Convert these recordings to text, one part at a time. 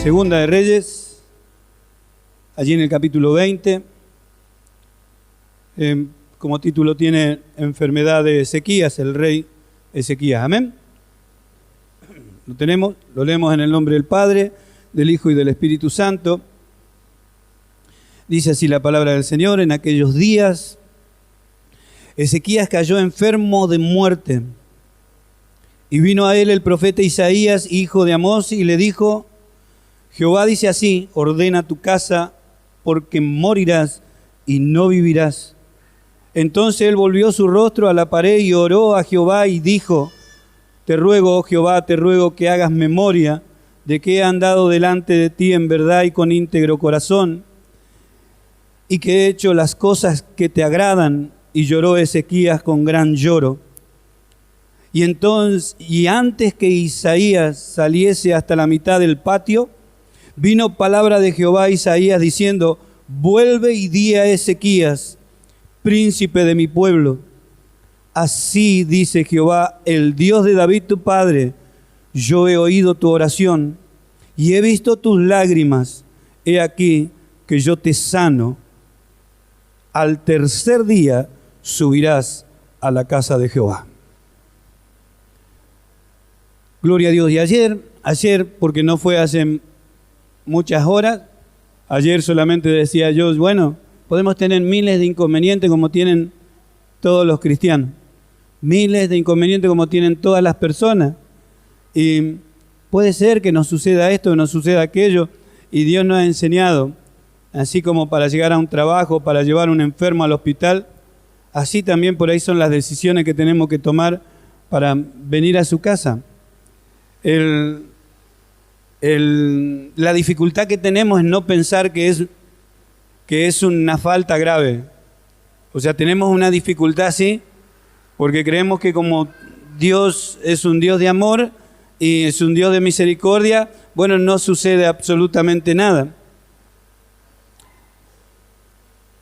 Segunda de Reyes, allí en el capítulo 20, como título tiene enfermedad de Ezequías, el rey Ezequías. Amén. Lo tenemos, lo leemos en el nombre del Padre, del Hijo y del Espíritu Santo. Dice así la palabra del Señor: en aquellos días Ezequías cayó enfermo de muerte, y vino a él el profeta Isaías, hijo de Amós, y le dijo: Jehová dice así, ordena tu casa, porque morirás y no vivirás. Entonces él volvió su rostro a la pared y oró a Jehová y dijo: te ruego, oh Jehová, te ruego que hagas memoria de que he andado delante de ti en verdad y con íntegro corazón, y que he hecho las cosas que te agradan. Y lloró Ezequías con gran lloro. Y antes que Isaías saliese hasta la mitad del patio, vino palabra de Jehová a Isaías diciendo: vuelve y di a Ezequías, príncipe de mi pueblo: así dice Jehová, el Dios de David tu padre: yo he oído tu oración y he visto tus lágrimas. He aquí que yo te sano. Al tercer día subirás a la casa de Jehová. Gloria a Dios. Y ayer, porque no fue hace muchas horas, ayer solamente decía yo, bueno, podemos tener miles de inconvenientes como tienen todos los cristianos, miles de inconvenientes como tienen todas las personas, y puede ser que nos suceda esto, que nos suceda aquello, y Dios nos ha enseñado, así como para llegar a un trabajo, para llevar a un enfermo al hospital, así también por ahí son las decisiones que tenemos que tomar para venir a su casa. La dificultad que tenemos es no pensar que es una falta grave. O sea, tenemos una dificultad así porque creemos que como Dios es un Dios de amor y es un Dios de misericordia, bueno, no sucede absolutamente nada.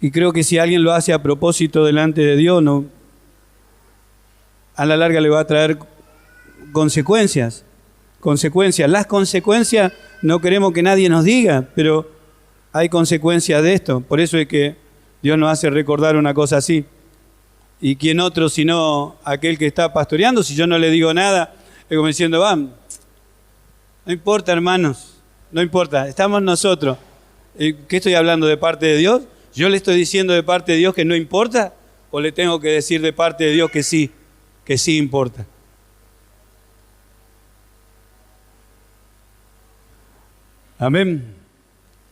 Y creo que si alguien lo hace a propósito delante de Dios, no, a la larga le va a traer consecuencias. Las consecuencias no queremos que nadie nos diga, pero hay consecuencias de esto. Por eso es que Dios nos hace recordar una cosa así. ¿Y quién otro sino aquel que está pastoreando? Si yo no le digo nada, es como diciendo, no importa, hermanos, no importa, estamos nosotros. ¿Qué estoy hablando de parte de Dios? ¿Yo le estoy diciendo de parte de Dios que no importa? ¿O le tengo que decir de parte de Dios que sí importa? Amén.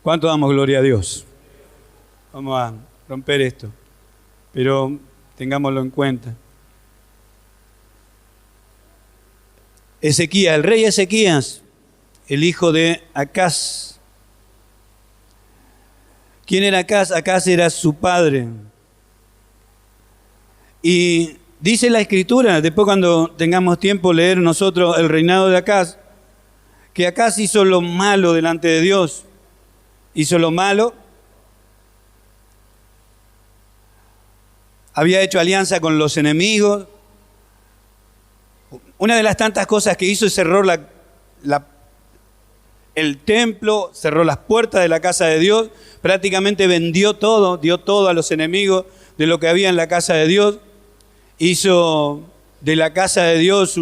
¿Cuánto damos gloria a Dios? Vamos a romper esto, pero tengámoslo en cuenta. Ezequías, el rey Ezequías, el hijo de Acaz. ¿Quién era Acaz? Acaz era su padre. Y dice la Escritura, después cuando tengamos tiempo leer nosotros el reinado de Acaz, que Acaz hizo lo malo delante de Dios. Hizo lo malo. Había hecho alianza con los enemigos. Una de las tantas cosas que hizo es cerró el templo, cerró las puertas de la casa de Dios, prácticamente vendió todo, dio todo a los enemigos de lo que había en la casa de Dios. Hizo de la casa de Dios,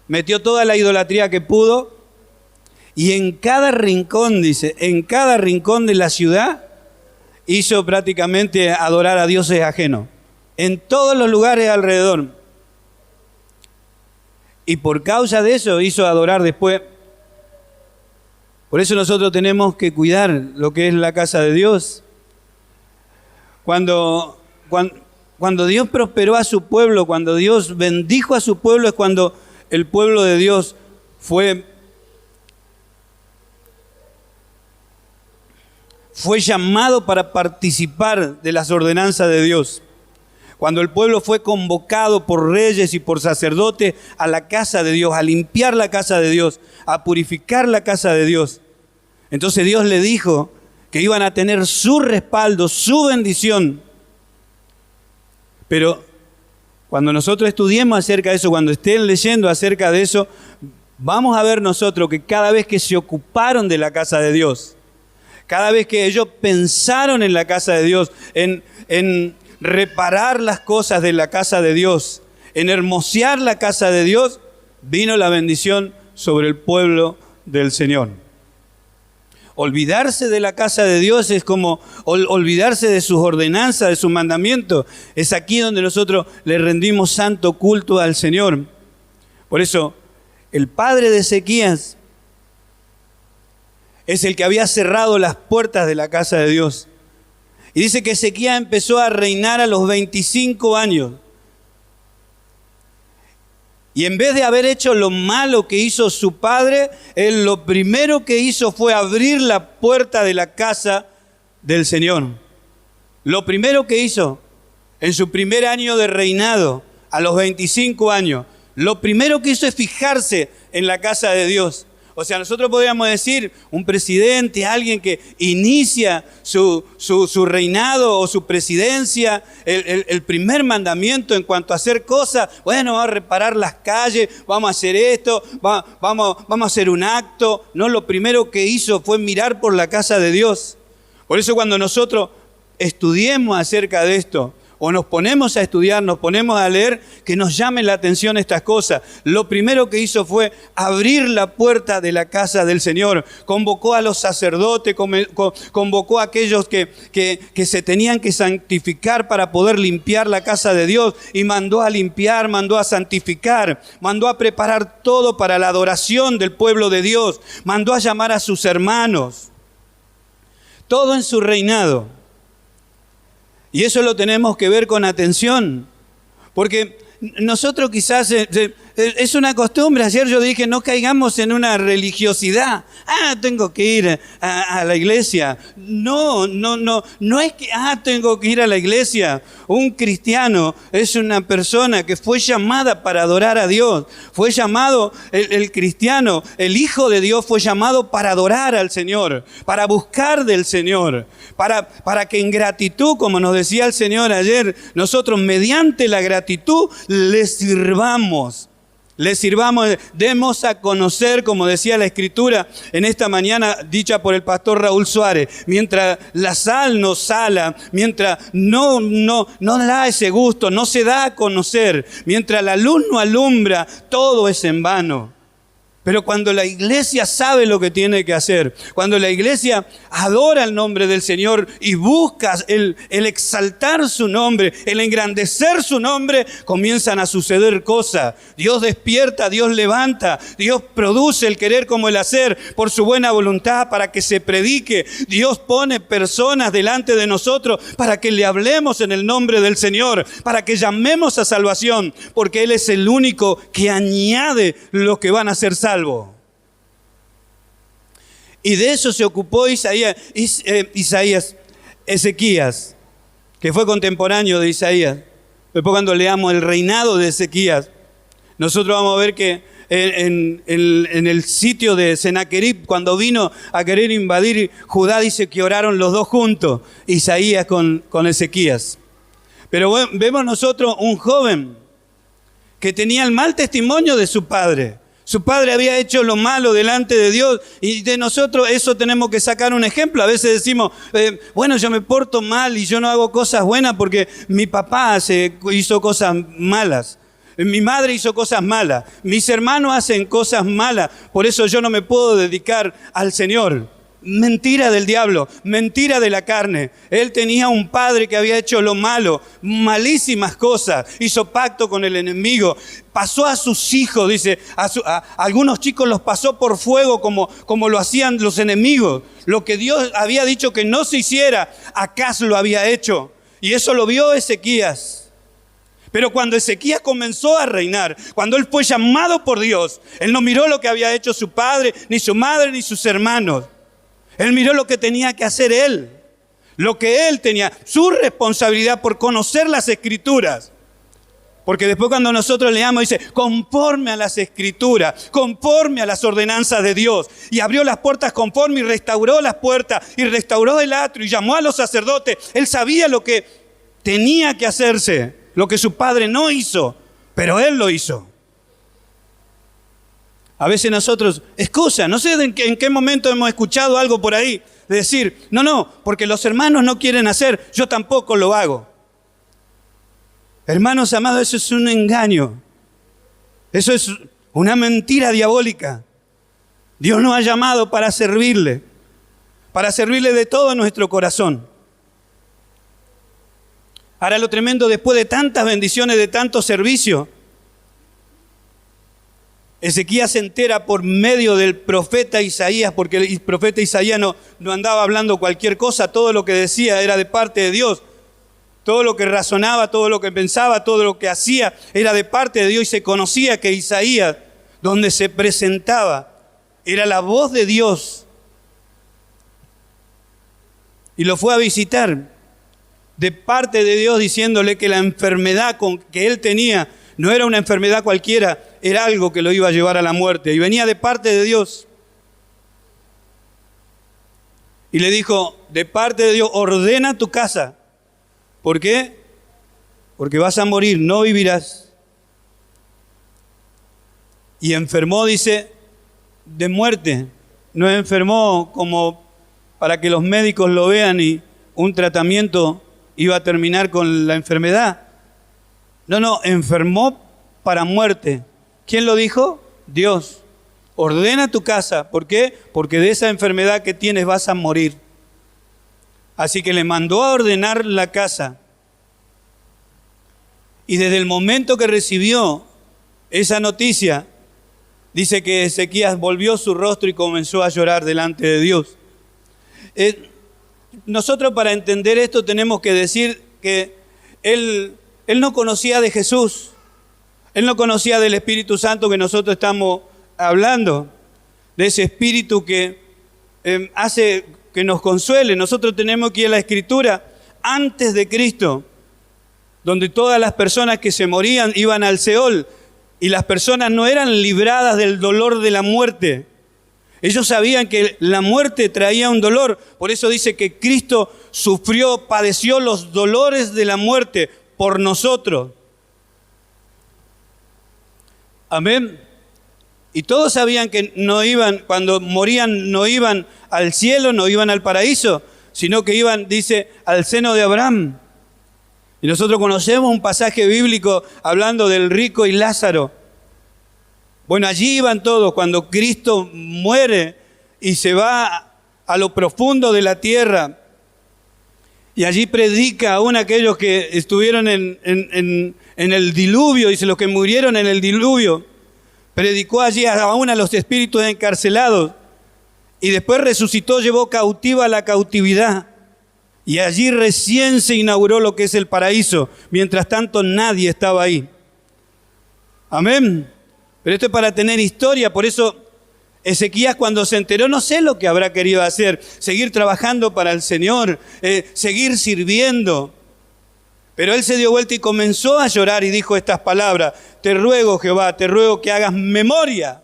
metió toda la idolatría que pudo. Y en cada rincón, dice, en cada rincón de la ciudad, hizo prácticamente adorar a dioses ajenos. En todos los lugares alrededor. Y por causa de eso hizo adorar después. Por eso nosotros tenemos que cuidar lo que es la casa de Dios. Cuando Dios prosperó a su pueblo, cuando Dios bendijo a su pueblo, es cuando el pueblo de Dios fue llamado para participar de las ordenanzas de Dios. Cuando el pueblo fue convocado por reyes y por sacerdotes a la casa de Dios, a limpiar la casa de Dios, a purificar la casa de Dios. Entonces Dios le dijo que iban a tener su respaldo, su bendición. Pero cuando nosotros estudiemos acerca de eso, cuando estén leyendo acerca de eso, vamos a ver nosotros que cada vez que se ocuparon de la casa de Dios, cada vez que ellos pensaron en la casa de Dios, en reparar las cosas de la casa de Dios, en hermosear la casa de Dios, vino la bendición sobre el pueblo del Señor. Olvidarse de la casa de Dios es como olvidarse de sus ordenanzas, de sus mandamientos. Es aquí donde nosotros le rendimos santo culto al Señor. Por eso, el padre de Ezequías es el que había cerrado las puertas de la casa de Dios. Y dice que Ezequías empezó a reinar a los 25 años. Y en vez de haber hecho lo malo que hizo su padre, él lo primero que hizo fue abrir la puerta de la casa del Señor. Lo primero que hizo en su primer año de reinado, a los 25 años, lo primero que hizo es fijarse en la casa de Dios. O sea, nosotros podríamos decir, un presidente, alguien que inicia su reinado o su presidencia, el primer mandamiento en cuanto a hacer cosas, bueno, vamos a reparar las calles, vamos a hacer esto, vamos a hacer un acto. No, lo primero que hizo fue mirar por la casa de Dios. Por eso cuando nosotros estudiemos acerca de esto, o nos ponemos a estudiar, nos ponemos a leer, que nos llamen la atención estas cosas. Lo primero que hizo fue abrir la puerta de la casa del Señor. Convocó a los sacerdotes, convocó a aquellos que se tenían que santificar para poder limpiar la casa de Dios. Y mandó a limpiar, mandó a santificar, mandó a preparar todo para la adoración del pueblo de Dios. Mandó a llamar a sus hermanos. Todo en su reinado. Y eso lo tenemos que ver con atención, porque nosotros quizás, es una costumbre, ayer yo dije, no caigamos en una religiosidad. Tengo que ir a la iglesia. No es que, tengo que ir a la iglesia. Un cristiano es una persona que fue llamada para adorar a Dios. Fue llamado, el cristiano, el Hijo de Dios fue llamado para adorar al Señor, para buscar del Señor, para que en gratitud, como nos decía el Señor ayer, nosotros mediante la gratitud le sirvamos. Le sirvamos, demos a conocer, como decía la Escritura en esta mañana dicha por el pastor Raúl Suárez, mientras la sal no sala, mientras no da ese gusto, no se da a conocer, mientras la luz no alumbra, todo es en vano. Pero cuando la iglesia sabe lo que tiene que hacer, cuando la iglesia adora el nombre del Señor y busca el exaltar su nombre, el engrandecer su nombre, comienzan a suceder cosas. Dios despierta, Dios levanta, Dios produce el querer como el hacer por su buena voluntad para que se predique. Dios pone personas delante de nosotros para que le hablemos en el nombre del Señor, para que llamemos a salvación, porque Él es el único que añade los que van a ser salvos. Y de eso se ocupó Ezequías, que fue contemporáneo de Isaías. Después cuando leamos el reinado de Ezequías, nosotros vamos a ver que en el sitio de Sennacherib, cuando vino a querer invadir Judá, dice que oraron los dos juntos, Isaías con Ezequías. Pero vemos nosotros un joven que tenía el mal testimonio de su padre. Su padre había hecho lo malo delante de Dios y de nosotros eso tenemos que sacar un ejemplo. A veces decimos, yo me porto mal y yo no hago cosas buenas porque mi papá hizo cosas malas. Mi madre hizo cosas malas. Mis hermanos hacen cosas malas. Por eso yo no me puedo dedicar al Señor. Mentira del diablo, mentira de la carne. Él tenía un padre que había hecho lo malo, malísimas cosas, hizo pacto con el enemigo, pasó a sus hijos, dice, a algunos chicos los pasó por fuego como lo hacían los enemigos. Lo que Dios había dicho que no se hiciera, Acaz lo había hecho. Y eso lo vio Ezequías. Pero cuando Ezequías comenzó a reinar, cuando él fue llamado por Dios, él no miró lo que había hecho su padre, ni su madre, ni sus hermanos. Él miró lo que tenía que hacer él, lo que él tenía, su responsabilidad por conocer las Escrituras. Porque después cuando nosotros leamos dice, conforme a las Escrituras, conforme a las ordenanzas de Dios. Y abrió las puertas conforme y restauró las puertas y restauró el atrio y llamó a los sacerdotes. Él sabía lo que tenía que hacerse, lo que su padre no hizo, pero él lo hizo. A veces nosotros, excusa, no sé en qué momento hemos escuchado algo por ahí, de decir, no, porque los hermanos no quieren hacer, yo tampoco lo hago. Hermanos amados, eso es un engaño. Eso es una mentira diabólica. Dios nos ha llamado para servirle de todo nuestro corazón. Ahora lo tremendo, después de tantas bendiciones, de tanto servicio, Ezequías se entera por medio del profeta Isaías, porque el profeta Isaías no andaba hablando cualquier cosa, todo lo que decía era de parte de Dios. Todo lo que razonaba, todo lo que pensaba, todo lo que hacía era de parte de Dios, y se conocía que Isaías, donde se presentaba, era la voz de Dios. Y lo fue a visitar de parte de Dios, diciéndole que la enfermedad que él tenía no era una enfermedad cualquiera, era algo que lo iba a llevar a la muerte. Y venía de parte de Dios. Y le dijo, de parte de Dios, ordena tu casa. ¿Por qué? Porque vas a morir, no vivirás. Y enfermó, dice, de muerte. No enfermó como para que los médicos lo vean y un tratamiento iba a terminar con la enfermedad. No, enfermó para muerte. ¿Quién lo dijo? Dios. Ordena tu casa. ¿Por qué? Porque de esa enfermedad que tienes vas a morir. Así que le mandó a ordenar la casa. Y desde el momento que recibió esa noticia, dice que Ezequías volvió su rostro y comenzó a llorar delante de Dios. Nosotros, para entender esto, tenemos que decir que él no conocía de Jesús. Él no conocía del Espíritu Santo que nosotros estamos hablando, de ese Espíritu que hace que nos consuele. Nosotros tenemos que ir a la Escritura antes de Cristo, donde todas las personas que se morían iban al Seol, y las personas no eran libradas del dolor de la muerte. Ellos sabían que la muerte traía un dolor. Por eso dice que Cristo padeció los dolores de la muerte por nosotros. Amén. Y todos sabían que cuando morían, no iban al cielo, no iban al paraíso, sino que iban, dice, al seno de Abraham. Y nosotros conocemos un pasaje bíblico hablando del rico y Lázaro. Bueno, allí iban todos cuando Cristo muere y se va a lo profundo de la tierra. Y allí predica aún aquellos que estuvieron en el diluvio, dice, los que murieron en el diluvio. Predicó allí aún a los espíritus encarcelados. Y después resucitó, llevó cautiva la cautividad. Y allí recién se inauguró lo que es el paraíso. Mientras tanto, nadie estaba ahí. Amén. Pero esto es para tener historia. Por eso Ezequías, cuando se enteró, no sé lo que habrá querido hacer. Seguir trabajando para el Señor, seguir sirviendo. Pero él se dio vuelta y comenzó a llorar y dijo estas palabras: te ruego, Jehová, te ruego que hagas memoria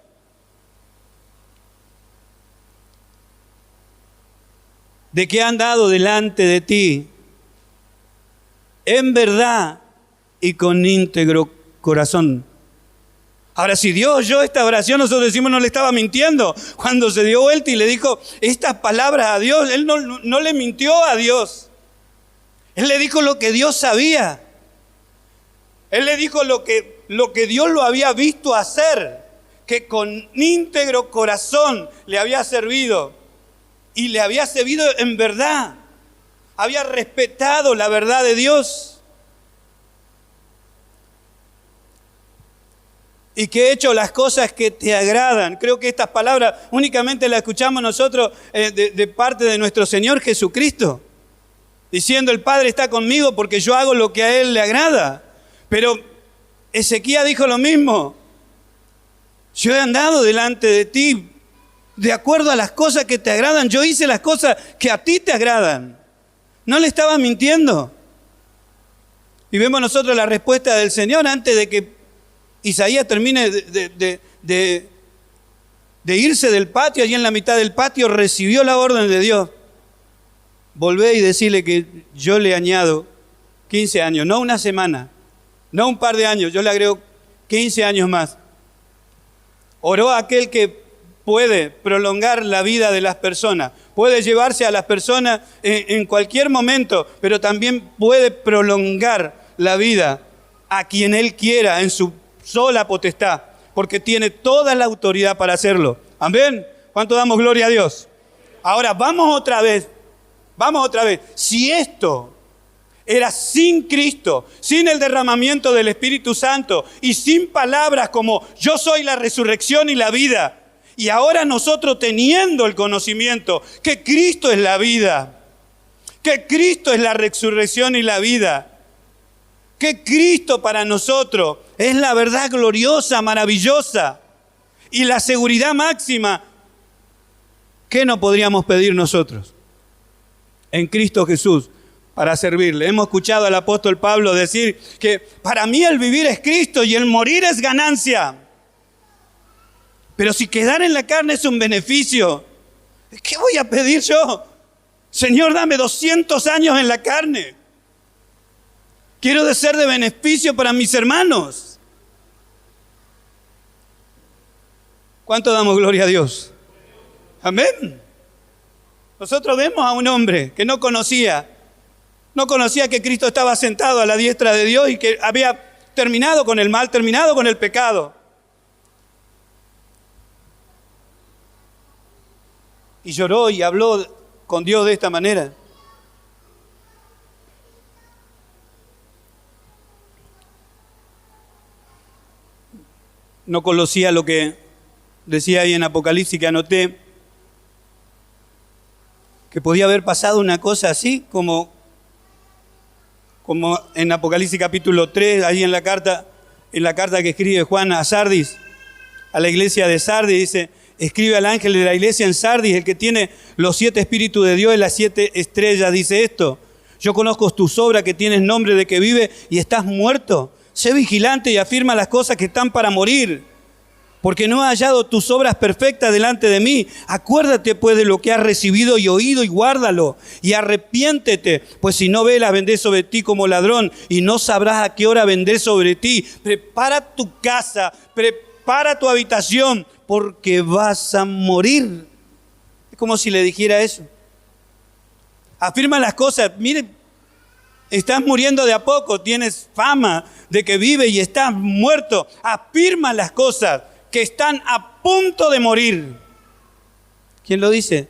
de que han dado delante de ti en verdad y con íntegro corazón. Ahora, si Dios oyó esta oración, nosotros decimos, no le estaba mintiendo. Cuando se dio vuelta y le dijo estas palabras a Dios, él no le mintió a Dios. Él le dijo lo que Dios sabía. Él le dijo lo que Dios lo había visto hacer, que con íntegro corazón le había servido. Y le había servido en verdad. Había respetado la verdad de Dios. Y que he hecho las cosas que te agradan. Creo que estas palabras únicamente las escuchamos nosotros de parte de nuestro Señor Jesucristo. Diciendo, el Padre está conmigo porque yo hago lo que a Él le agrada. Pero Ezequías dijo lo mismo. Yo he andado delante de ti de acuerdo a las cosas que te agradan. Yo hice las cosas que a ti te agradan. No le estaba mintiendo. Y vemos nosotros la respuesta del Señor antes de que Isaías termine de irse del patio. Allí en la mitad del patio recibió la orden de Dios. Volvé y decirle que yo le añado 15 años, no una semana, no un par de años, yo le agrego 15 años más. Oró a aquel que puede prolongar la vida de las personas, puede llevarse a las personas en cualquier momento, pero también puede prolongar la vida a quien Él quiera en su sola potestad, porque tiene toda la autoridad para hacerlo. Amén. ¿Cuánto damos gloria a Dios? Ahora, vamos otra vez. Si esto era sin Cristo, sin el derramamiento del Espíritu Santo y sin palabras como yo soy la resurrección y la vida, y ahora nosotros teniendo el conocimiento que Cristo es la vida, que Cristo es la resurrección y la vida, que Cristo para nosotros es la verdad gloriosa, maravillosa y la seguridad máxima, ¿qué no podríamos pedir nosotros en Cristo Jesús para servirle? Hemos escuchado al apóstol Pablo decir que para mí el vivir es Cristo y el morir es ganancia. Pero si quedar en la carne es un beneficio, ¿qué voy a pedir yo? Señor, dame 200 años en la carne. Quiero ser de beneficio para mis hermanos. ¿Cuánto damos gloria a Dios? Amén. Nosotros vemos a un hombre que no conocía que Cristo estaba sentado a la diestra de Dios y que había terminado con el mal, terminado con el pecado. Y lloró y habló con Dios de esta manera. No conocía lo que decía ahí en Apocalipsis, que anoté, que podía haber pasado una cosa así, como en Apocalipsis capítulo 3, ahí en la carta que escribe Juan a Sardis, a la iglesia de Sardis, dice: escribe al ángel de la iglesia en Sardis, el que tiene los 7 espíritus de Dios y las 7 estrellas, dice esto: yo conozco tus obras, que tienes nombre de que vive y estás muerto. Sé vigilante y afirma las cosas que están para morir, porque no he hallado tus obras perfectas delante de mí. Acuérdate pues de lo que has recibido y oído y guárdalo, y arrepiéntete, pues si no velas vendré sobre ti como ladrón, y no sabrás a qué hora vendré sobre ti. Prepara tu casa, prepara tu habitación, porque vas a morir. Es como si le dijera eso. Afirma las cosas. Mire, estás muriendo de a poco, tienes fama de que vive y estás muerto. Afirma las cosas que están a punto de morir. ¿Quién lo dice?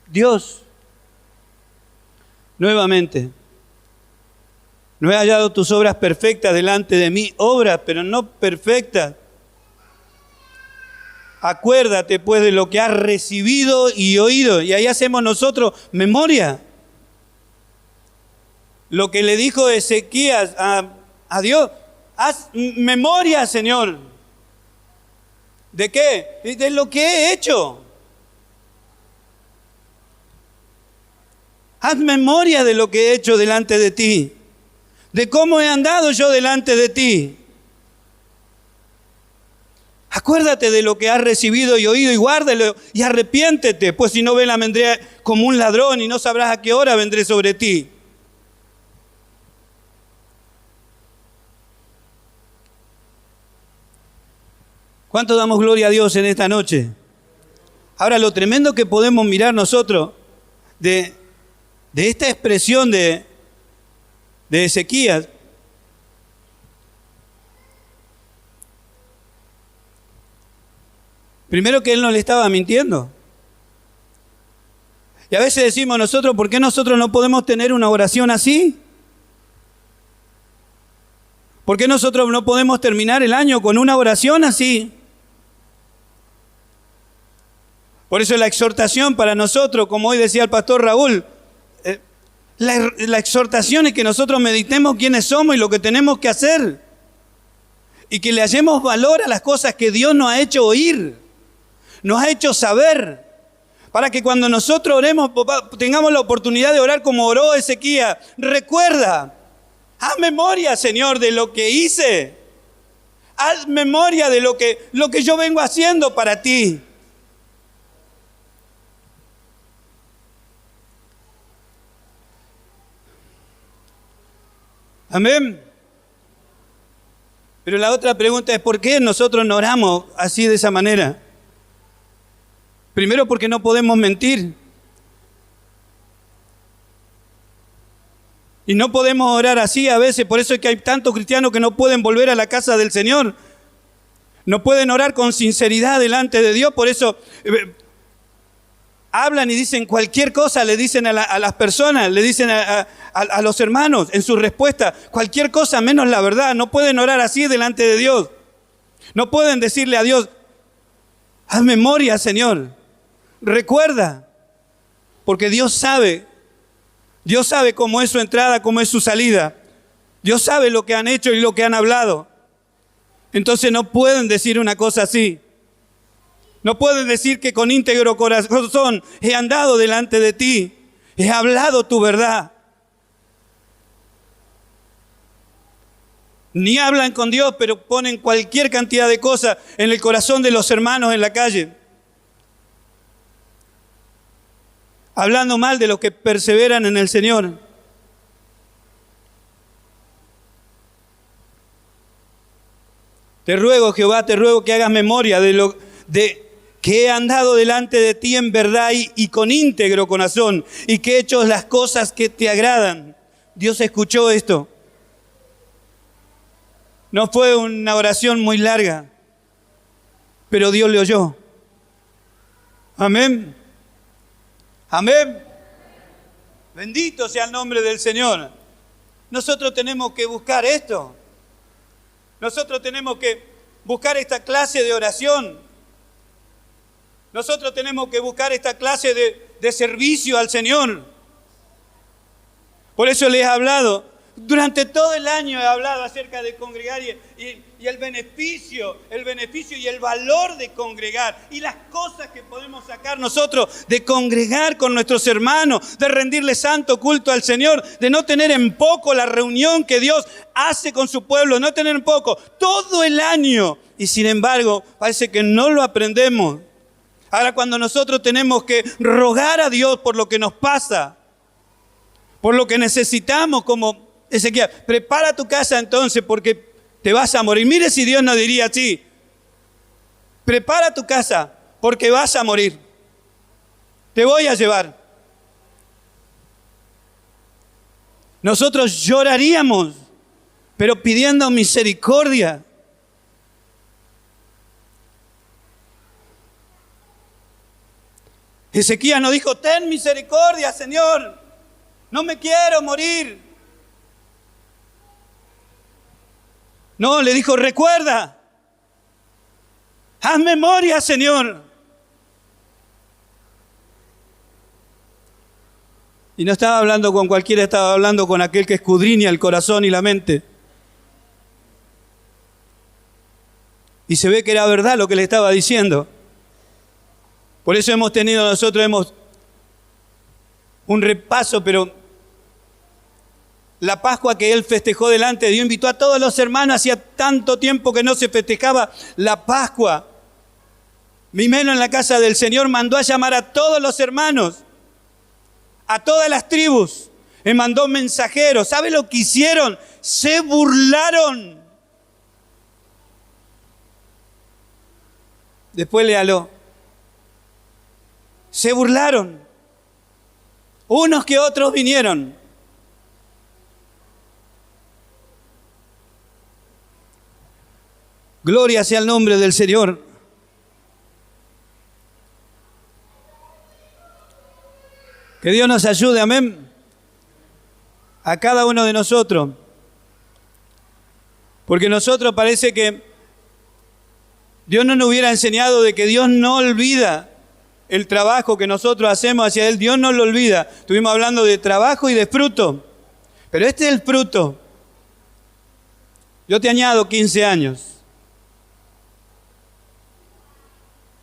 Dios. Nuevamente, no he hallado tus obras perfectas delante de mí, obras, pero no perfectas. Acuérdate pues de lo que has recibido y oído. Y ahí hacemos nosotros memoria. Lo que le dijo Ezequías a Dios: haz memoria, Señor. ¿De qué? De lo que he hecho. Haz memoria de lo que he hecho delante de ti, de cómo he andado yo delante de ti. Acuérdate de lo que has recibido y oído y guárdalo y arrepiéntete, pues si no vendré como un ladrón y no sabrás a qué hora vendré sobre ti. ¿Cuánto damos gloria a Dios en esta noche? Ahora, lo tremendo que podemos mirar nosotros de esta expresión de Ezequías, primero, que él no le estaba mintiendo. Y a veces decimos nosotros: ¿por qué nosotros no podemos tener una oración así? ¿Por qué nosotros no podemos terminar el año con una oración así? Por eso la exhortación para nosotros, como hoy decía el pastor Raúl, la exhortación es que nosotros meditemos quiénes somos y lo que tenemos que hacer. Y que le hallemos valor a las cosas que Dios nos ha hecho oír, nos ha hecho saber, para que cuando nosotros oremos tengamos la oportunidad de orar como oró Ezequías. Recuerda, haz memoria, Señor, de lo que hice. Haz memoria de lo que yo vengo haciendo para ti. Amén. Pero la otra pregunta es, ¿por qué nosotros no oramos así de esa manera? Primero, porque no podemos mentir. Y no podemos orar así a veces, por eso es que hay tantos cristianos que no pueden volver a la casa del Señor. No pueden orar con sinceridad delante de Dios, por eso hablan y dicen cualquier cosa, le dicen a las personas, le dicen a los hermanos en su respuesta, cualquier cosa menos la verdad. No pueden orar así delante de Dios. No pueden decirle a Dios, haz memoria, Señor, recuerda, porque Dios sabe cómo es su entrada, cómo es su salida. Dios sabe lo que han hecho y lo que han hablado. Entonces no pueden decir una cosa así. No pueden decir que con íntegro corazón he andado delante de ti, he hablado tu verdad. Ni hablan con Dios, pero ponen cualquier cantidad de cosas en el corazón de los hermanos en la calle. Hablando mal de los que perseveran en el Señor. Te ruego, Jehová, te ruego que hagas memoria de que he andado delante de ti en verdad y con íntegro corazón, y que he hecho las cosas que te agradan. Dios escuchó esto. No fue una oración muy larga, pero Dios le oyó. Amén. Amén. Bendito sea el nombre del Señor. Nosotros tenemos que buscar esto. Nosotros tenemos que buscar esta clase de oración. Nosotros tenemos que buscar esta clase de servicio al Señor. Por eso les he hablado. Durante todo el año he hablado acerca de congregar y el beneficio y el valor de congregar y las cosas que podemos sacar nosotros de congregar con nuestros hermanos, de rendirle santo culto al Señor, de no tener en poco la reunión que Dios hace con su pueblo, no tener en poco todo el año, y sin embargo parece que no lo aprendemos. Ahora, cuando nosotros tenemos que rogar a Dios por lo que nos pasa, por lo que necesitamos, como Ezequiel, prepara tu casa entonces porque te vas a morir. Mire si Dios nos diría así, prepara tu casa porque vas a morir. Te voy a llevar. Nosotros lloraríamos, pero pidiendo misericordia. Ezequiel nos dijo, ten misericordia, Señor, no me quiero morir. No, le dijo, recuerda, haz memoria, Señor. Y no estaba hablando con cualquiera, estaba hablando con aquel que escudriña el corazón y la mente. Y se ve que era verdad lo que le estaba diciendo. Por eso nosotros un repaso, pero la Pascua que él festejó delante de Dios, invitó a todos los hermanos, hacía tanto tiempo que no se festejaba la Pascua. Menos en la casa del Señor mandó a llamar a todos los hermanos, a todas las tribus, y mandó mensajeros. ¿Sabe lo que hicieron? Se burlaron. Después léalo. Se burlaron. Unos que otros vinieron. Gloria sea el nombre del Señor. Que Dios nos ayude, amén, a cada uno de nosotros. Porque nosotros parece que Dios no nos hubiera enseñado de que Dios no olvida el trabajo que nosotros hacemos hacia Él. Dios no lo olvida. Estuvimos hablando de trabajo y de fruto. Pero este es el fruto. Yo te añado 15 años.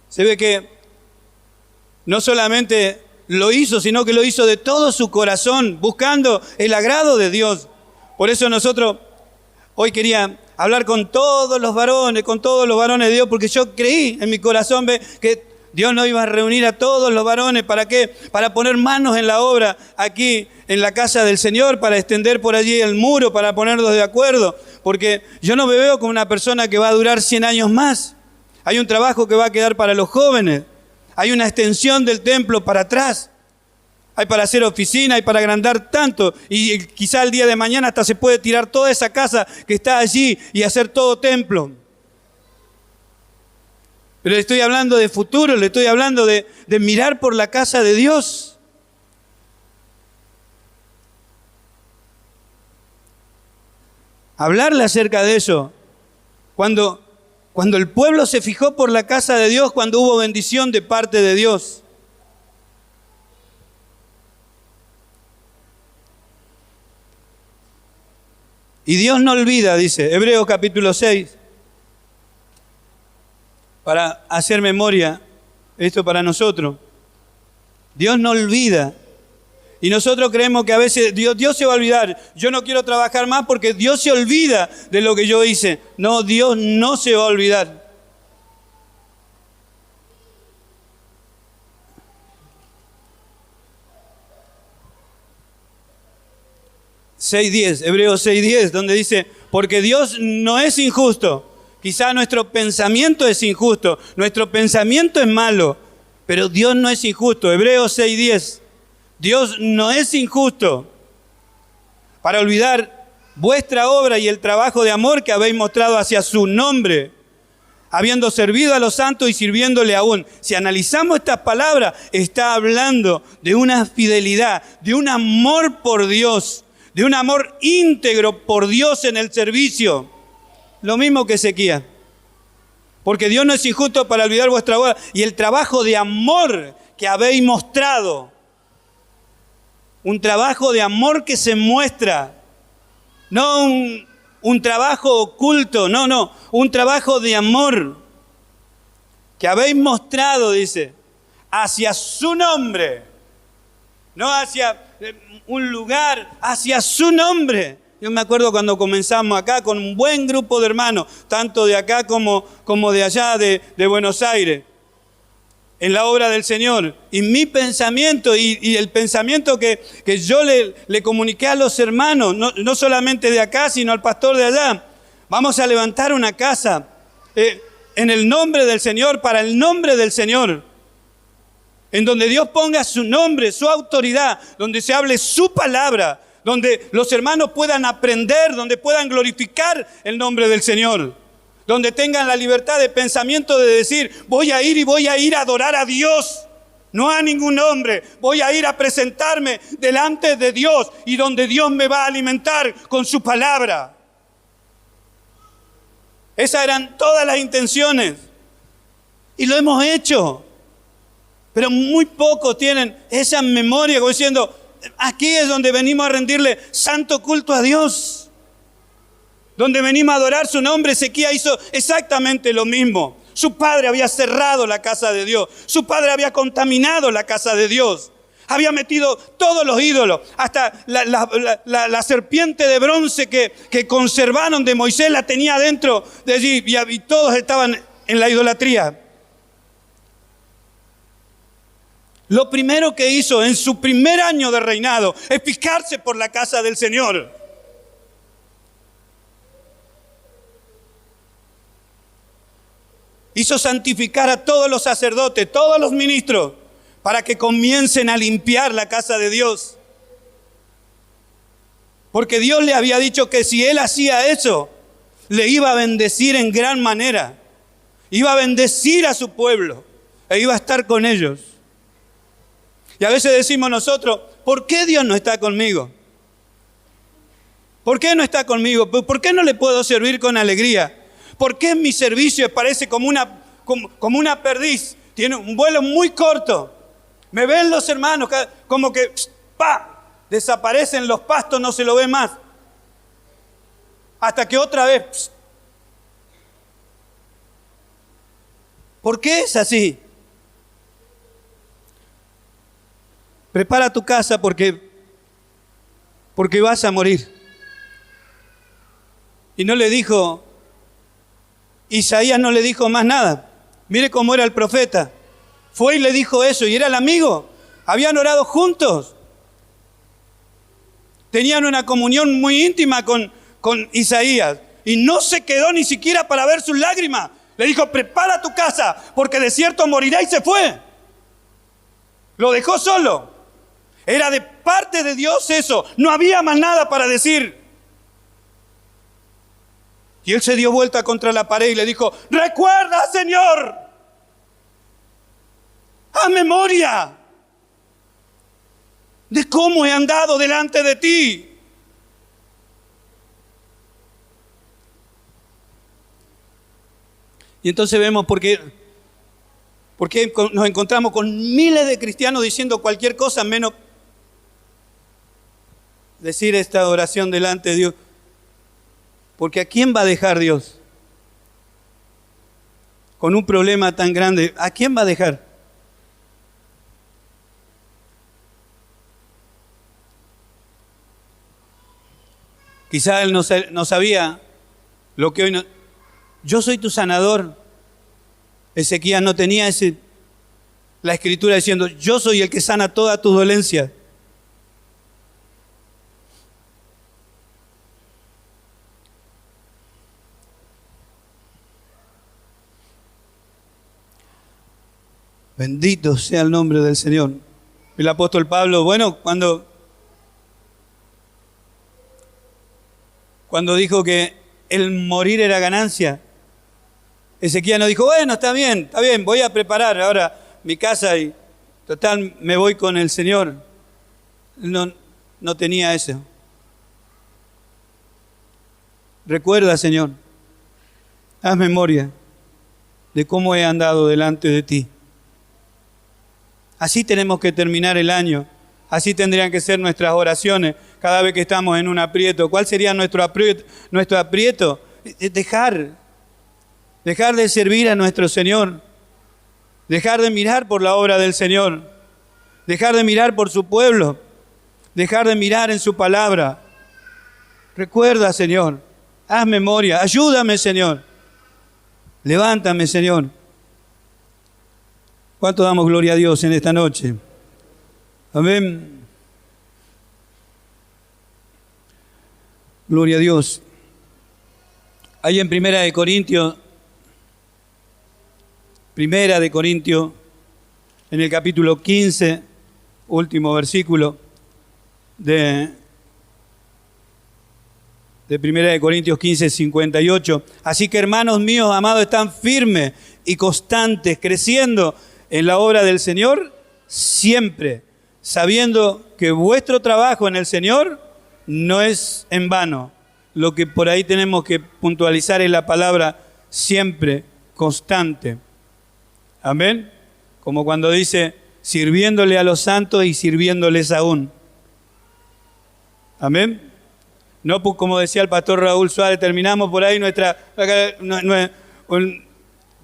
Se ve que no solamente lo hizo, sino que lo hizo de todo su corazón, buscando el agrado de Dios. Por eso nosotros hoy quería hablar con todos los varones de Dios, porque yo creí en mi corazón que Dios no iba a reunir a todos los varones. ¿Para qué? Para poner manos en la obra aquí en la casa del Señor, para extender por allí el muro, para ponerlos de acuerdo. Porque yo no me veo como una persona que va a durar 100 años más. Hay un trabajo que va a quedar para los jóvenes. Hay una extensión del templo para atrás. Hay para hacer oficina, hay para agrandar tanto. Y quizá el día de mañana hasta se puede tirar toda esa casa que está allí y hacer todo templo. Pero le estoy hablando de futuro, le estoy hablando de mirar por la casa de Dios. Hablarle acerca de eso. Cuando el pueblo se fijó por la casa de Dios, cuando hubo bendición de parte de Dios. Y Dios no olvida, dice Hebreos capítulo 6. Para hacer memoria, esto para nosotros. Dios no olvida. Y nosotros creemos que a veces Dios se va a olvidar. Yo no quiero trabajar más porque Dios se olvida de lo que yo hice. No, Dios no se va a olvidar. Hebreos 6:10, donde dice, porque Dios no es injusto. Quizá nuestro pensamiento es injusto, nuestro pensamiento es malo, pero Dios no es injusto. Hebreos 6:10. Dios no es injusto para olvidar vuestra obra y el trabajo de amor que habéis mostrado hacia su nombre, habiendo servido a los santos y sirviéndole aún. Si analizamos estas palabras, está hablando de una fidelidad, de un amor por Dios, de un amor íntegro por Dios en el servicio. Lo mismo que Ezequías. Porque Dios no es injusto para olvidar vuestra obra y el trabajo de amor que habéis mostrado. Un trabajo de amor que se muestra. No un trabajo oculto, no. Un trabajo de amor que habéis mostrado, dice, hacia su nombre. No hacia un lugar, hacia su nombre. Yo me acuerdo cuando comenzamos acá con un buen grupo de hermanos, tanto de acá como de allá, de Buenos Aires, en la obra del Señor. Y mi pensamiento y el pensamiento que yo le comuniqué a los hermanos, no solamente de acá, sino al pastor de allá, vamos a levantar una casa en el nombre del Señor, para el nombre del Señor, en donde Dios ponga su nombre, su autoridad, donde se hable su palabra, donde los hermanos puedan aprender, donde puedan glorificar el nombre del Señor, donde tengan la libertad de pensamiento de decir, voy a ir a adorar a Dios, no a ningún hombre, voy a ir a presentarme delante de Dios y donde Dios me va a alimentar con su palabra. Esas eran todas las intenciones y lo hemos hecho, pero muy pocos tienen esa memoria como diciendo, aquí es donde venimos a rendirle santo culto a Dios. Donde venimos a adorar su nombre. Ezequías hizo exactamente lo mismo. Su padre había cerrado la casa de Dios. Su padre había contaminado la casa de Dios. Había metido todos los ídolos. Hasta la serpiente de bronce que conservaron de Moisés la tenía dentro de allí. Y todos estaban en la idolatría. Lo primero que hizo en su primer año de reinado es fijarse por la casa del Señor. Hizo santificar a todos los sacerdotes, todos los ministros, para que comiencen a limpiar la casa de Dios. Porque Dios le había dicho que si él hacía eso, le iba a bendecir en gran manera. Iba a bendecir a su pueblo e iba a estar con ellos. Y a veces decimos nosotros, ¿por qué Dios no está conmigo? ¿Por qué no está conmigo? ¿Por qué no le puedo servir con alegría? ¿Por qué mi servicio parece como una perdiz? Tiene un vuelo muy corto. Me ven los hermanos como que desaparecen los pastos, no se lo ve más. Hasta que otra vez. ¿Por qué es así? Prepara tu casa porque vas a morir. Y no le dijo, Isaías no le dijo más nada. Mire cómo era el profeta. fue y le dijo eso, y era el amigo. Habían orado juntos. Tenían una comunión muy íntima con Isaías. Y no se quedó ni siquiera para ver sus lágrimas. Le dijo, prepara tu casa, porque de cierto morirá, y se fue. Lo dejó solo. Era de parte de Dios eso. No había más nada para decir. Y él se dio vuelta contra la pared y le dijo, recuerda, Señor, haz memoria de cómo he andado delante de ti. Y entonces vemos por qué nos encontramos con miles de cristianos diciendo cualquier cosa menos decir esta oración delante de Dios. Porque ¿a quién va a dejar Dios? Con un problema tan grande, ¿a quién va a dejar? Quizá él no sabía lo que hoy no. Yo soy tu sanador. Ezequías no tenía la escritura diciendo, yo soy el que sana todas tus dolencias. Bendito sea el nombre del Señor. El apóstol Pablo, bueno, cuando dijo que el morir era ganancia, Ezequías no dijo, bueno, está bien, voy a preparar ahora mi casa y total me voy con el Señor. No tenía eso. Recuerda, Señor, haz memoria de cómo he andado delante de ti. Así tenemos que terminar el año. Así tendrían que ser nuestras oraciones cada vez que estamos en un aprieto. ¿Cuál sería nuestro aprieto? Dejar de servir a nuestro Señor. Dejar de mirar por la obra del Señor. Dejar de mirar por su pueblo. Dejar de mirar en su palabra. Recuerda, Señor. Haz memoria. Ayúdame, Señor. Levántame, Señor. ¿Cuánto damos gloria a Dios en esta noche? Amén. Gloria a Dios. Ahí en Primera de Corintios, en el capítulo 15, último versículo de Primera de Corintios 15, 58. Así que, hermanos míos, amados, están firmes y constantes, creciendo en la obra del Señor, siempre, sabiendo que vuestro trabajo en el Señor no es en vano. Lo que por ahí tenemos que puntualizar es la palabra siempre, constante. Amén. Como cuando dice, sirviéndole a los santos y sirviéndoles aún. Amén. No, pues como decía el pastor Raúl Suárez, terminamos por ahí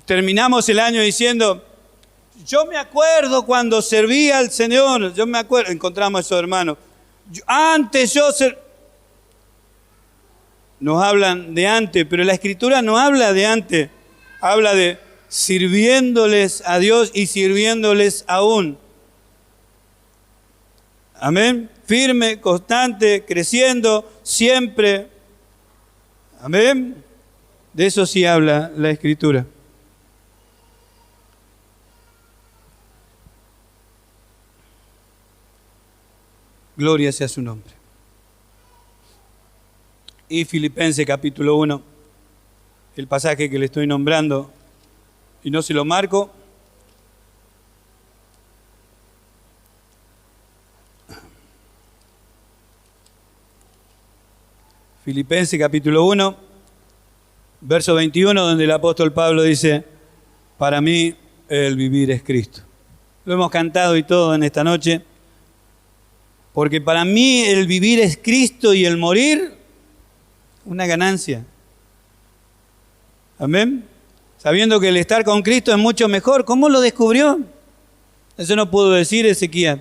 terminamos el año diciendo, yo me acuerdo cuando servía al Señor, yo me acuerdo, encontramos a esos hermanos. Nos hablan de antes, pero la Escritura no habla de antes, habla de sirviéndoles a Dios y sirviéndoles aún. Amén. Firme, constante, creciendo, siempre. Amén. De eso sí habla la Escritura. Gloria sea su nombre. Y Filipenses capítulo 1, el pasaje que le estoy nombrando, y no se lo marco. Filipenses capítulo 1, verso 21, donde el apóstol Pablo dice, para mí el vivir es Cristo. Lo hemos cantado y todo en esta noche. Porque para mí el vivir es Cristo y el morir, una ganancia. Amén. Sabiendo que el estar con Cristo es mucho mejor. ¿Cómo lo descubrió? Eso no pudo decir Ezequías.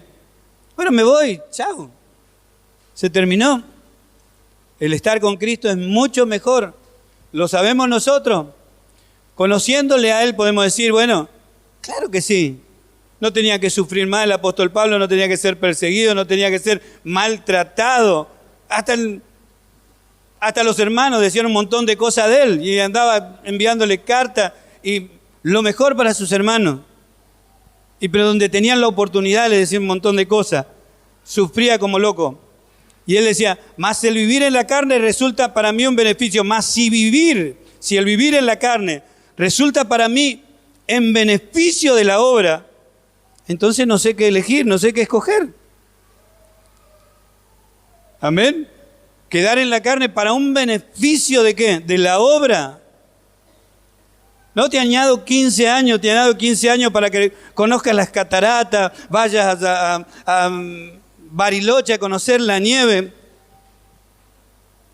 Bueno, me voy, chao. Se terminó. El estar con Cristo es mucho mejor. Lo sabemos nosotros. Conociéndole a Él podemos decir, bueno, claro que sí. no tenía que sufrir más el apóstol Pablo, no tenía que ser perseguido, no tenía que ser maltratado. Hasta los hermanos decían un montón de cosas de él y andaba enviándole cartas y lo mejor para sus hermanos. Pero donde tenían la oportunidad le decían un montón de cosas. Sufría como loco. Y él decía, mas el vivir en la carne resulta para mí un beneficio. Mas si el vivir en la carne resulta para mí en beneficio de la obra, entonces no sé qué elegir, no sé qué escoger. Amén. Quedar en la carne para un beneficio ¿de qué? De la obra. No te añado 15 años para que conozcas las cataratas, vayas a Bariloche a conocer la nieve.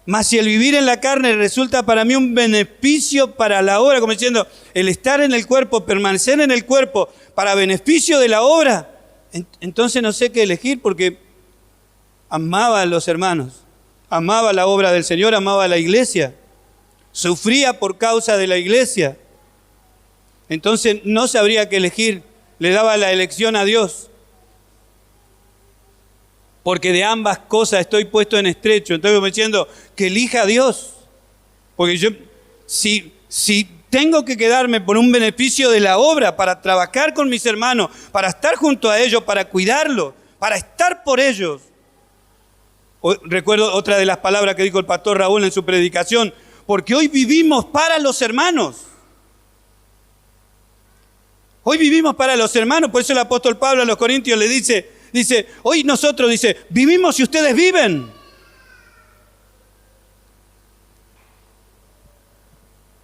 Mas si el vivir en la carne resulta para mí un beneficio para la obra, como diciendo, el estar en el cuerpo, permanecer en el cuerpo para beneficio de la obra, entonces no sé qué elegir porque amaba a los hermanos, amaba la obra del Señor, amaba a la iglesia, sufría por causa de la iglesia. Entonces no sabría qué elegir, le daba la elección a Dios. Porque de ambas cosas estoy puesto en estrecho. Entonces me diciendo que elija a Dios. Porque yo, si tengo que quedarme por un beneficio de la obra, para trabajar con mis hermanos, para estar junto a ellos, para cuidarlos, para estar por ellos. Recuerdo otra de las palabras que dijo el pastor Raúl en su predicación, porque hoy vivimos para los hermanos. Hoy vivimos para los hermanos, por eso el apóstol Pablo a los Corintios le dice, hoy nosotros, vivimos si ustedes viven.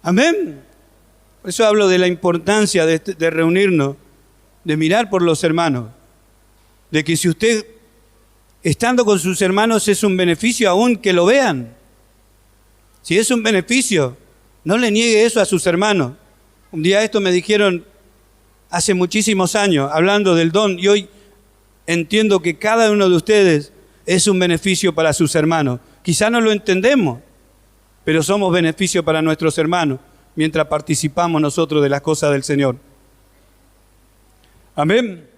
Amén. Por eso hablo de la importancia de reunirnos, de mirar por los hermanos, de que si usted, estando con sus hermanos, es un beneficio aún que lo vean. Si es un beneficio, no le niegue eso a sus hermanos. Un día esto me dijeron hace muchísimos años, hablando del don, y hoy entiendo que cada uno de ustedes es un beneficio para sus hermanos. Quizá no lo entendemos, pero somos beneficio para nuestros hermanos mientras participamos nosotros de las cosas del Señor. Amén.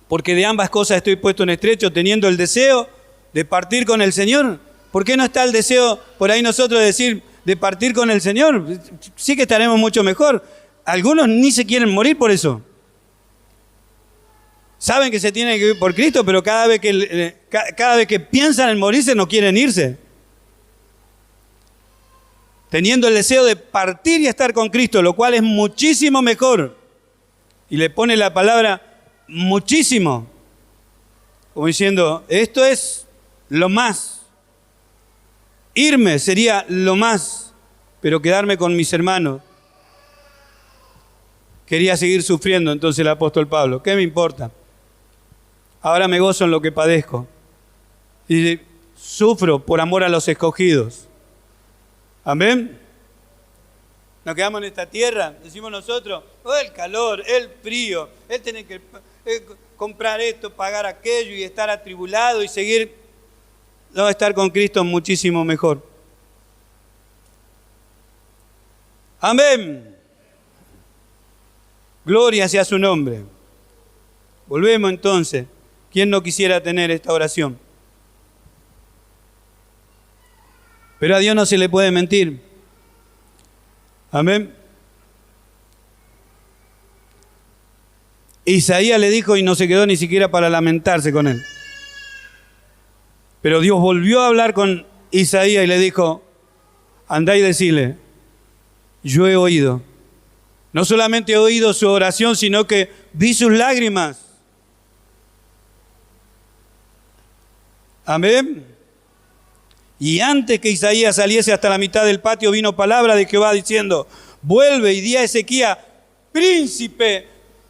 Porque de ambas cosas estoy puesto en estrecho, teniendo el deseo de partir con el Señor. ¿Por qué no está el deseo por ahí nosotros de decir de partir con el Señor? Sí que estaremos mucho mejor. Algunos ni se quieren morir por eso. Saben que se tienen que vivir por Cristo, pero cada vez que piensan en morirse no quieren irse. Teniendo el deseo de partir y estar con Cristo, lo cual es muchísimo mejor. Y le pone la palabra muchísimo, como diciendo, esto es lo más. Irme sería lo más, pero quedarme con mis hermanos. Quería seguir sufriendo, entonces el apóstol Pablo, ¿qué me importa? Ahora me gozo en lo que padezco. Y sufro por amor a los escogidos. Amén. Nos quedamos en esta tierra, decimos nosotros, el calor, el frío, el tener que comprar esto, pagar aquello y estar atribulado y seguir. No, estar con Cristo es muchísimo mejor. Amén. Gloria sea su nombre. Volvemos entonces. ¿Quién no quisiera tener esta oración? Pero a Dios no se le puede mentir. Amén. Isaías le dijo y no se quedó ni siquiera para lamentarse con él. Pero Dios volvió a hablar con Isaías y le dijo, andá y decile, yo he oído. No solamente he oído su oración, sino que vi sus lágrimas. Amén. Y antes que Isaías saliese hasta la mitad del patio, vino palabra de Jehová diciendo, vuelve y di a Ezequías, príncipe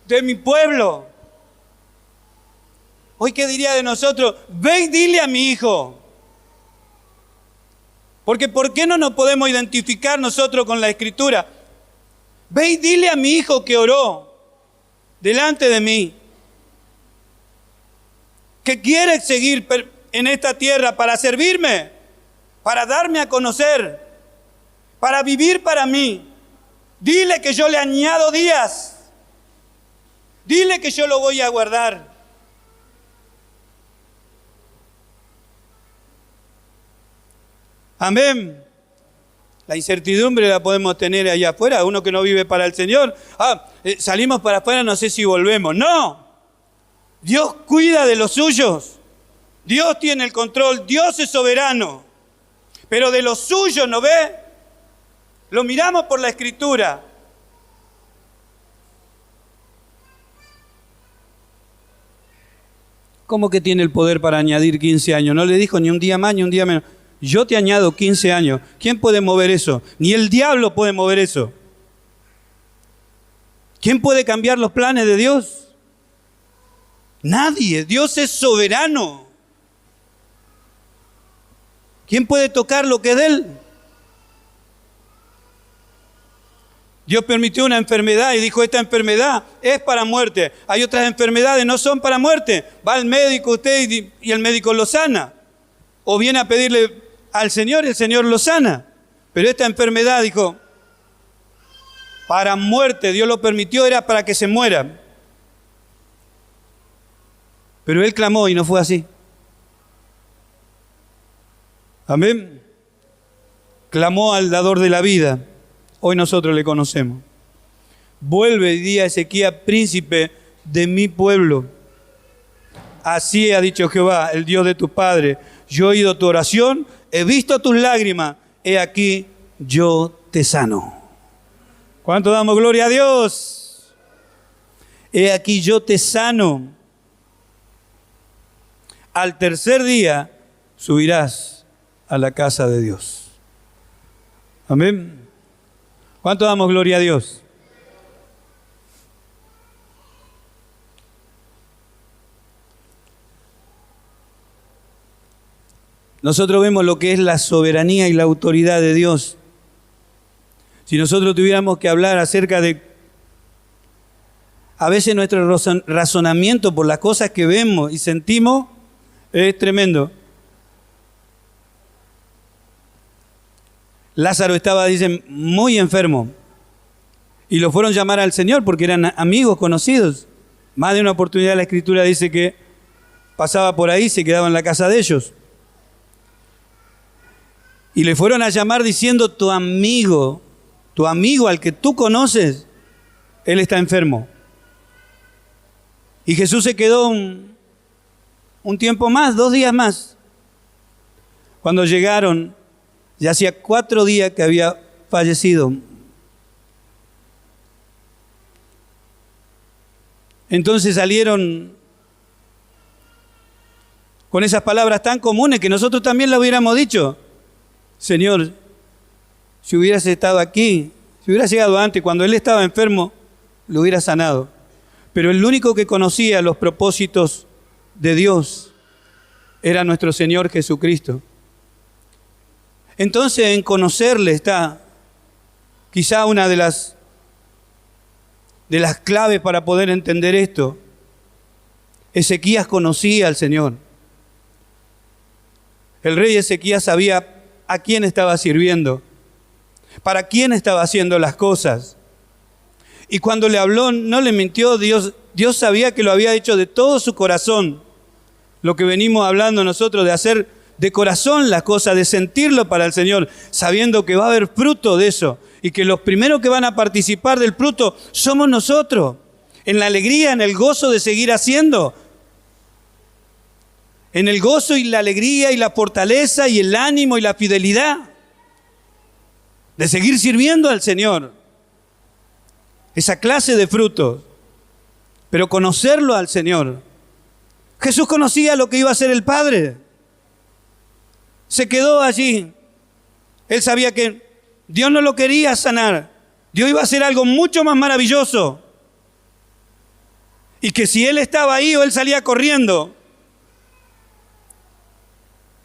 de mi pueblo. Hoy, ¿qué diría de nosotros? Ve y dile a mi hijo. Porque ¿por qué no nos podemos identificar nosotros con la Escritura? Ve y dile a mi hijo que oró delante de mí, que quiere seguir en esta tierra para servirme, para darme a conocer, para vivir para mí. Dile que yo le añado días. Dile que yo lo voy a guardar. Amén. La incertidumbre la podemos tener allá afuera, uno que no vive para el Señor. Salimos para afuera, no sé si volvemos. No. Dios cuida de los suyos. Dios tiene el control, Dios es soberano. Pero de los suyos, ¿no ve? Lo miramos por la Escritura. ¿Cómo que tiene el poder para añadir 15 años? No le dijo ni un día más ni un día menos. Yo te añado 15 años. ¿Quién puede mover eso? Ni el diablo puede mover eso. ¿Quién puede cambiar los planes de Dios? Nadie. Dios es soberano. ¿Quién puede tocar lo que es de Él? Dios permitió una enfermedad y dijo, esta enfermedad es para muerte. Hay otras enfermedades que no son para muerte. Va al médico usted y el médico lo sana. O viene a pedirle al Señor y el Señor lo sana. Pero esta enfermedad, dijo, para muerte. Dios lo permitió, era para que se muera. Pero Él clamó y no fue así. Amén. Clamó al dador de la vida. Hoy nosotros le conocemos. Vuelve y di a Ezequías, príncipe de mi pueblo. Así ha dicho Jehová, el Dios de tu padre. Yo he oído tu oración, he visto tus lágrimas. He aquí, yo te sano. ¿Cuánto damos gloria a Dios? He aquí, yo te sano. Al tercer día subirás a la casa de Dios. Amén. ¿Cuánto damos gloria a Dios? Nosotros vemos lo que es la soberanía y la autoridad de Dios. Si nosotros tuviéramos que hablar acerca de, a veces nuestro razonamiento por las cosas que vemos y sentimos, es tremendo. Lázaro estaba, dicen, muy enfermo. Y lo fueron a llamar al Señor porque eran amigos, conocidos. Más de una oportunidad la Escritura dice que pasaba por ahí, se quedaba en la casa de ellos. Y le fueron a llamar diciendo, tu amigo al que tú conoces, él está enfermo. Y Jesús se quedó un tiempo más, 2 días más. Cuando llegaron, ya hacía 4 días que había fallecido. Entonces salieron con esas palabras tan comunes que nosotros también lo hubiéramos dicho. Señor, si hubieras estado aquí, si hubieras llegado antes, cuando Él estaba enfermo, lo hubiera sanado. Pero el único que conocía los propósitos de Dios era nuestro Señor Jesucristo. Entonces, en conocerle está quizá una de las claves para poder entender esto. Ezequías conocía al Señor. El rey Ezequías sabía a quién estaba sirviendo, para quién estaba haciendo las cosas. Y cuando le habló, no le mintió. Dios sabía que lo había hecho de todo su corazón. Lo que venimos hablando nosotros de hacer de corazón las cosas, de sentirlo para el Señor, sabiendo que va a haber fruto de eso y que los primeros que van a participar del fruto somos nosotros, en la alegría, en el gozo de seguir haciendo, en el gozo y la alegría y la fortaleza y el ánimo y la fidelidad de seguir sirviendo al Señor. Esa clase de frutos, pero conocerlo al Señor. Jesús conocía lo que iba a hacer el Padre. Se quedó allí. Él sabía que Dios no lo quería sanar. Dios iba a hacer algo mucho más maravilloso. Y que si Él estaba ahí o Él salía corriendo,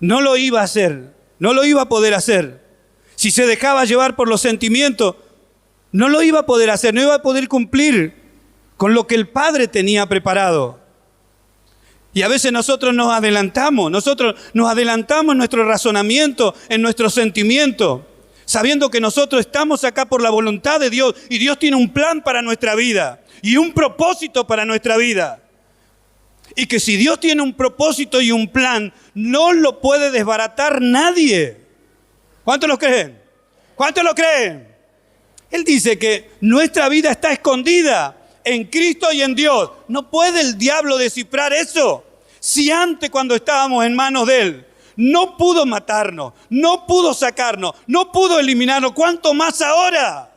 no lo iba a hacer. No lo iba a poder hacer. Si se dejaba llevar por los sentimientos, no lo iba a poder hacer. No iba a poder cumplir con lo que el Padre tenía preparado. Y a veces nosotros nos adelantamos en nuestro razonamiento, en nuestro sentimiento. sabiendo que nosotros estamos acá por la voluntad de Dios y Dios tiene un plan para nuestra vida y un propósito para nuestra vida. Y que si Dios tiene un propósito y un plan, no lo puede desbaratar nadie. ¿Cuántos lo creen? ¿Cuántos lo creen? Él dice que nuestra vida está escondida en Cristo y en Dios. ¿No puede el diablo descifrar eso? Si antes, cuando estábamos en manos de Él, no pudo matarnos, no pudo sacarnos, no pudo eliminarnos, ¿cuánto más ahora?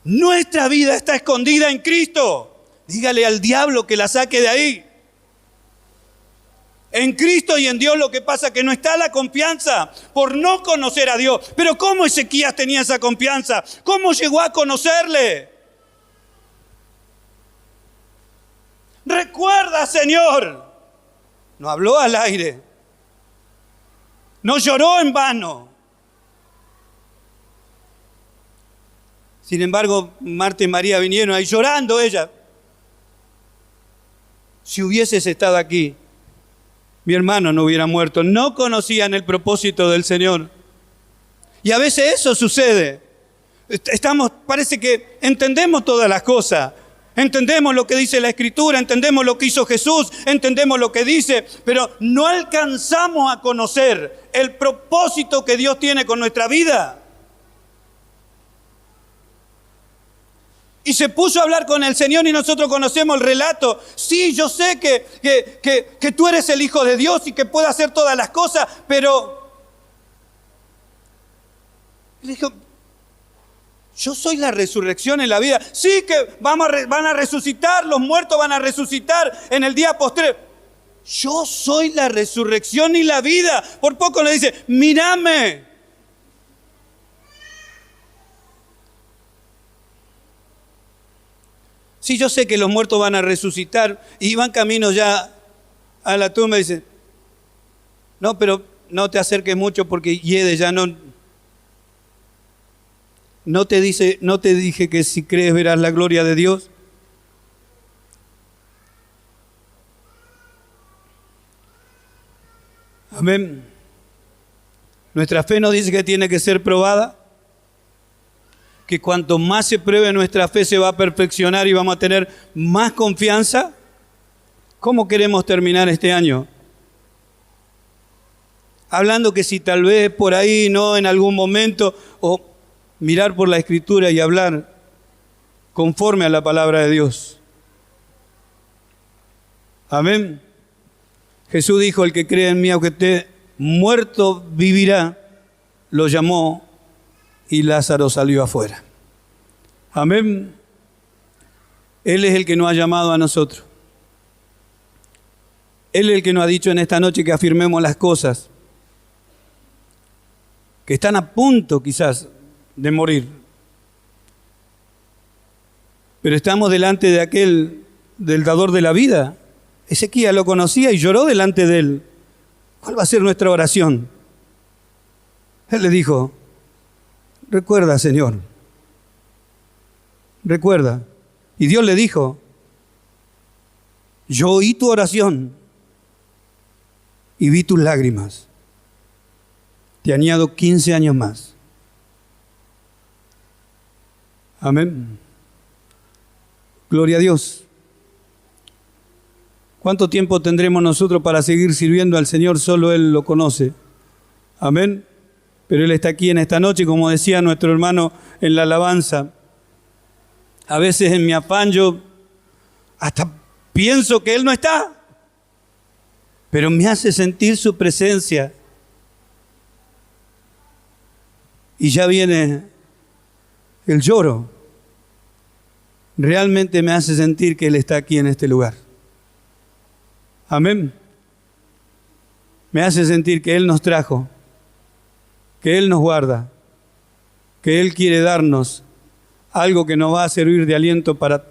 Nuestra vida está escondida en Cristo. Dígale al diablo que la saque de ahí. En Cristo y en Dios lo que pasa es que no está la confianza por no conocer a Dios. Pero ¿cómo Ezequías tenía esa confianza? ¿Cómo llegó a conocerle? Recuerda, Señor. No habló al aire. No lloró en vano. Sin embargo, Marta y María vinieron ahí llorando ella. Si hubieses estado aquí, mi hermano no hubiera muerto. No conocían el propósito del Señor. Y a veces eso sucede. Parece que entendemos todas las cosas. Entendemos lo que dice la Escritura, entendemos lo que hizo Jesús, entendemos lo que dice, pero no alcanzamos a conocer el propósito que Dios tiene con nuestra vida. Y se puso a hablar con el Señor y nosotros conocemos el relato. Sí, yo sé que tú eres el Hijo de Dios y que puedes hacer todas las cosas, pero... Él dijo, yo soy la resurrección en la vida. Sí que van a resucitar, los muertos van a resucitar en el día postrero. Yo soy la resurrección y la vida. Por poco le dice, mírame. Sí, yo sé que los muertos van a resucitar y van camino ya a la tumba y dice, no, pero no te acerques mucho porque hiede ya no te dije que si crees verás la gloria de Dios. Amén. Nuestra fe nos dice que tiene que ser probada, que cuanto más se pruebe nuestra fe se va a perfeccionar y vamos a tener más confianza. ¿Cómo queremos terminar este año? Hablando que si tal vez por ahí, no en algún momento, o mirar por la Escritura y hablar conforme a la palabra de Dios. Amén. Jesús dijo, el que cree en mí, aunque esté muerto, vivirá. Lo llamó y Lázaro salió afuera. Amén. Él es el que nos ha llamado a nosotros. Él es el que nos ha dicho en esta noche que afirmemos las cosas que están a punto quizás de morir. Pero estamos delante de aquel, del dador de la vida. Ezequías lo conocía y lloró delante de él. ¿Cuál va a ser nuestra oración? Él le dijo, recuerda, Señor, recuerda. Y Dios le dijo, yo oí tu oración y vi tus lágrimas. Te añado 15 años más. Amén. Gloria a Dios. ¿Cuánto tiempo tendremos nosotros para seguir sirviendo al Señor? Solo Él lo conoce. Amén. Pero Él está aquí en esta noche, como decía nuestro hermano en la alabanza. A veces en mi afán yo hasta pienso que Él no está, pero me hace sentir su presencia. Y ya viene el lloro. Realmente me hace sentir que Él está aquí en este lugar. Amén. Me hace sentir que Él nos trajo, que Él nos guarda, que Él quiere darnos algo que nos va a servir de aliento para